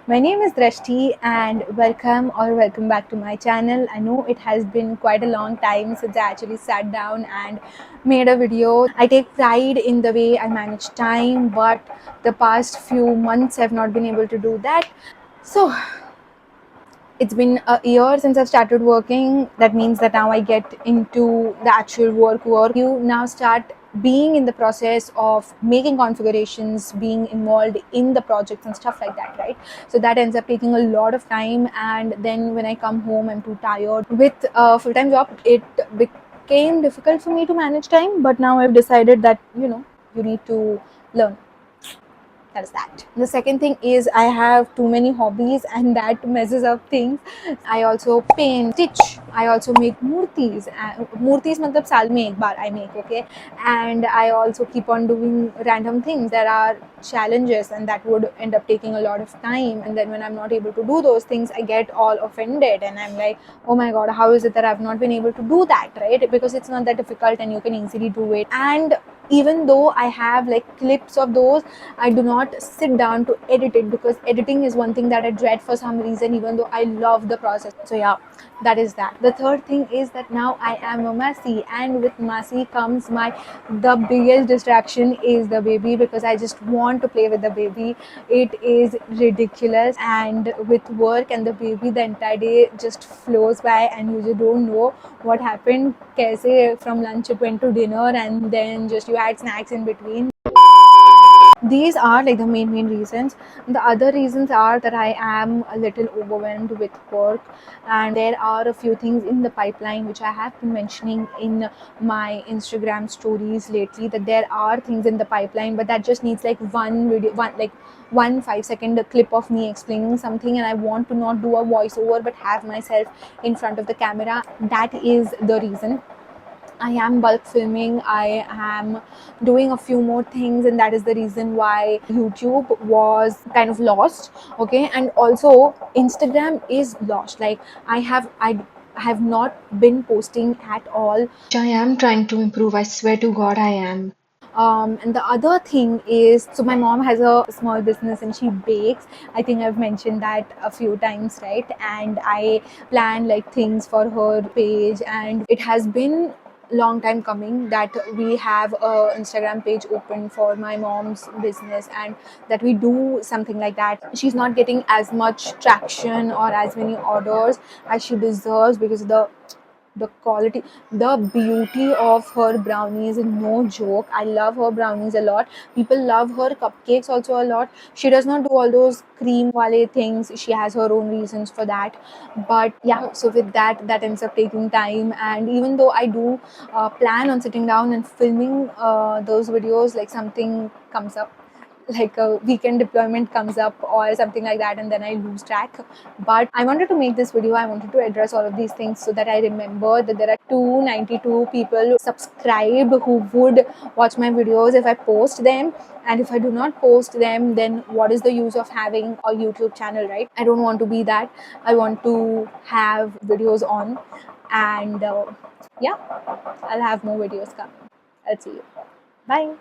My name is Drashti and welcome back to my channel. I know it has been quite a long time since I actually sat down and made a video. I take pride in the way I manage time, but the past few months I've not been able to do that. So it's been a year since I've started working. That means that now I get into the actual work. You now start being in the process of making configurations, being involved in the projects and stuff like that, right? So that ends up taking a lot of time, and then when I come home, I'm too tired. With a full-time job, it became difficult for me to manage time, but now I've decided that you need to learn. That is that. The second thing is I have too many hobbies and that messes up things. I also paint, stitch. I also make murtis. Murtis matlab saal mein ek baar I make, okay? And I also keep on doing random things. There are challenges and that would end up taking a lot of time. And then when I'm not able to do those things, I get all offended and I'm like, oh my god, how is it that I've not been able to do that, right? Because it's not that difficult and you can easily do it. And even though I have like clips of those, I do not sit down to edit it because editing is one thing that I dread for some reason, even though I love the process. So yeah, that is that. The third thing is that now I am a Masi, and with Masi comes the biggest distraction is the baby, because I just want to play with the baby. It is ridiculous, and with work and the baby, the entire day just flows by and you just don't know what happened. Kaise from lunch it went to dinner, and then just you had snacks in between. These are like the main reasons. The other reasons are that I am a little overwhelmed with work, and there are a few things in the pipeline which I have been mentioning in my Instagram stories lately, that there are things in the pipeline, but that just needs like one video, one 5-second clip of me explaining something, and I want to not do a voiceover but have myself in front of the camera. That is the reason. I am bulk filming. I am doing a few more things, and that is the reason why YouTube was kind of lost. Okay, and also Instagram is lost. Like I have not been posting at all. I am trying to improve. I swear to God, I am. And the other thing is, so my mom has a small business and she bakes. I think I've mentioned that a few times, right? And I plan like things for her page, and it has been long time coming that we have a Instagram page open for my mom's business, and that we do something like that. She's not getting as much traction or as many orders as she deserves, because the quality, the beauty of her brownies is no joke. I love her brownies a lot. People love her cupcakes also a lot. She does not do all those cream wale things. She has her own reasons for that. But yeah, so with that ends up taking time. And even though I do plan on sitting down and filming those videos, like something comes up, like a weekend deployment comes up or something like that, and then I lose track. But I wanted to make this video. I wanted to address all of these things so that I remember that there are 292 people subscribed who would watch my videos if I post them. And if I do not post them, then what is the use of having a YouTube channel, right? I don't want to be that. I want to have videos on, and yeah, I'll have more videos coming. I'll see you. Bye.